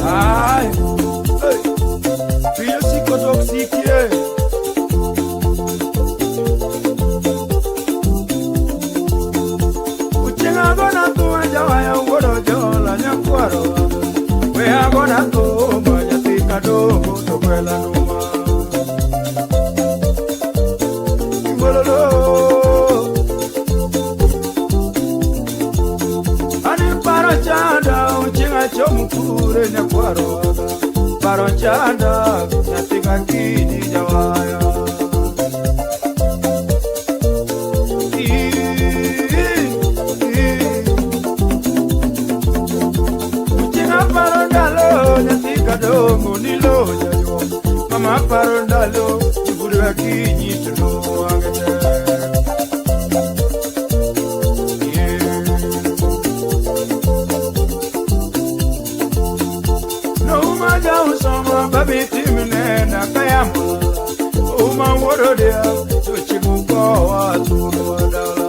Ai, filho psicotoxique. Uchenga gona tu jawaya ngoro jola nyakwaro. We agona tu manya tikado to kwela numa. Ngololo. Ani parochanda uchenga chomukure nyakwaro. Parochanda natika kini jawaya. Dongo ni lo jayo mama parondalo iburu akinyi tuno angete no maga usoma babiti mnena kayamba uma worodia tuchimuko watu wadala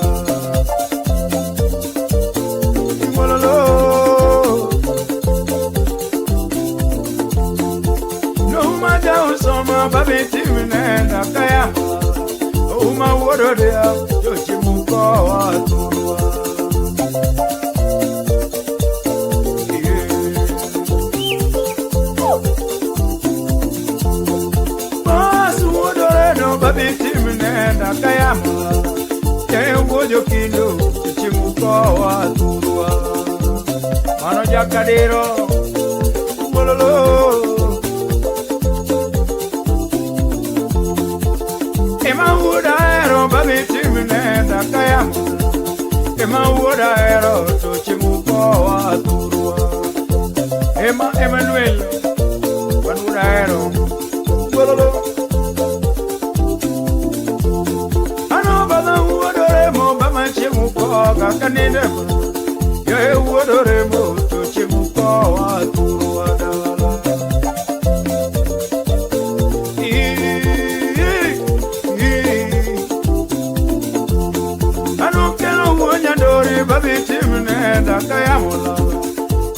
babiti minenda kaya uma worodia yochi muko waturwa basu wodore no babiti minenda kaya ke wojo kindo yochi muko waturwa mano jakadero bololo Ema wodaero babiti minenda kaya Ema wodaero tochimuko waturwa Ema Emmanuel wan wodaero bololo Ano bada wodore mo bama chimuko kakanine Yo wodore mo tochimuko waturwa dala babiti minenda kaya mola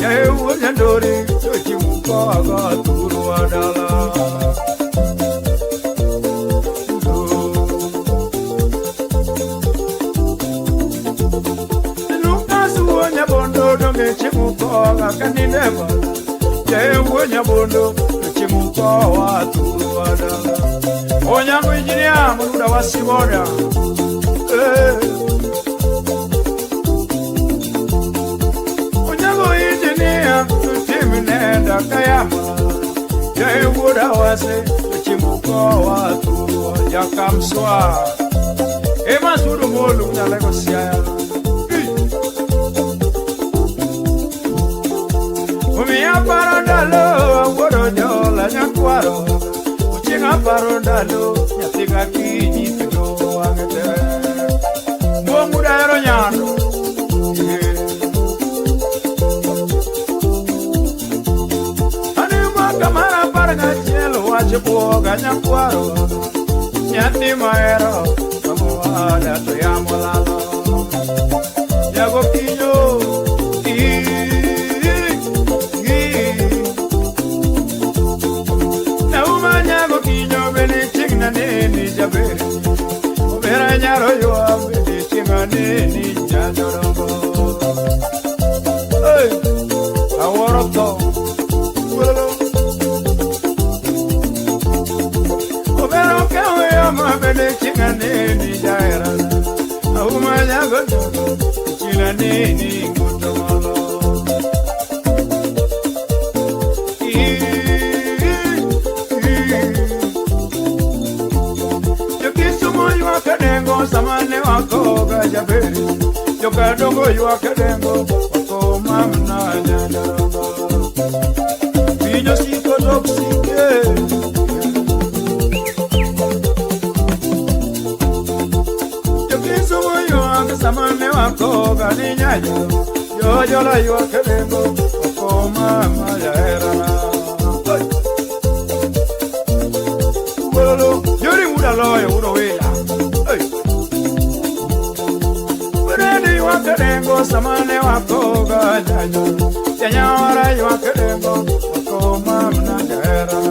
ya unya ndori chochi muko aga turu adala nunca suonya bondo donge chimuko aga kanine bala ya unya bondo chochi muko wa turu adala onya kuinjinia muda wasibora Tutimnenda kayama Jai wuda wase Tuchimuko watu Yakamswa Ema suru molu Nalego siya Umia parondalo Wodo jola nyakwaro Uchinga parondalo Nyatika kiji Tudo angete Mwamuda ero nyano Kamara parga cielo wache boga nyakwaro Nyati maero Kamuada to yamolalo Yago kinyo Na uma nyago kinyo Bene chingna neni jabere Ubera nyaro yuwa Bene chingna neni janjorongo Hey Aworoto Ulolo Bene chingane ni jaira Auma nyago chingane ni ngutomalo Yokisumo ywa kadengo samane wako gajaberi Yokadongo ywa kadengo wako mamna nyandarongo Pinyo siko toksike Samane wako gani nyayo Yo yola yo kelengo Oko mama ya erana Wololo Yori muda loya uro wela wakerengo samane wakoga janyo Janyawara wakerengo wakoma mnagera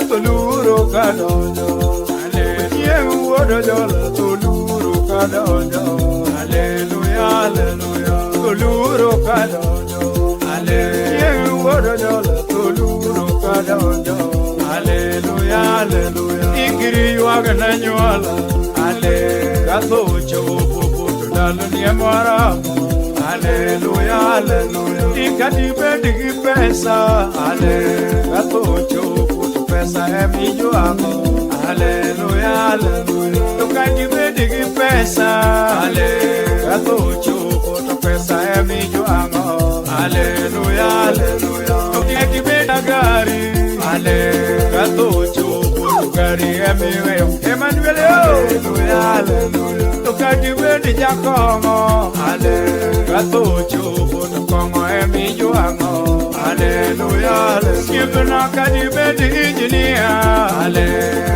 Toluro kadojo Yeng wodo jola toluro kadojo Hallelujah, hallelujah Toluro kadojo Yeng wodo jola toluro kadojo Hallelujah, hallelujah Ikiri yuaga na nyuala Kathocho popoto dalu ni emwara Hallelujah, hallelujah Ikadibe digi pesa Kathocho pesa emijo amo Hallelujah, hallelujah Tukadibe digi pesa Kathocho poto pesa emijo amo Hallelujah, hallelujah Tukadibe dagari Kathocho poto gari emiwe Emmanuel Hallelujah, hallelujah Tukadibe di jakongo Kathocho poto kongo emijo amo Hallelujah, hallelujah Skibna kadibe di engineer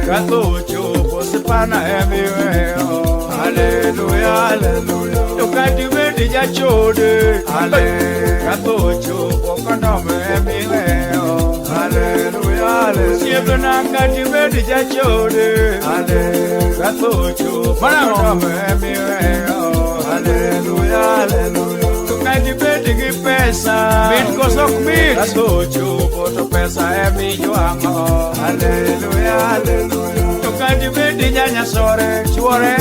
Kathocho posipana emiwe Hallelujah, hallelujah Tukadibe di jachode Kathocho pokondome emiwe Hallelujah, hallelujah Skibna kadibe di jachode Kathocho pokondome emiwe Hallelujah, hallelujah Tukadibe digi pesa Mit kosok mit Kathocho poto pesa emijo amo Hallelujah, hallelujah Tukadibe di janya sore Chuore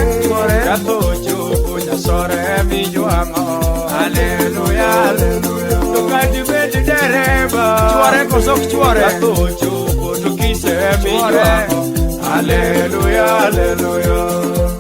Kathocho punya sore emijo amo Hallelujah, hallelujah Tukadibe di dereba Chuore kosok chuore Kathocho poto kise emijo amo Hallelujah, hallelujah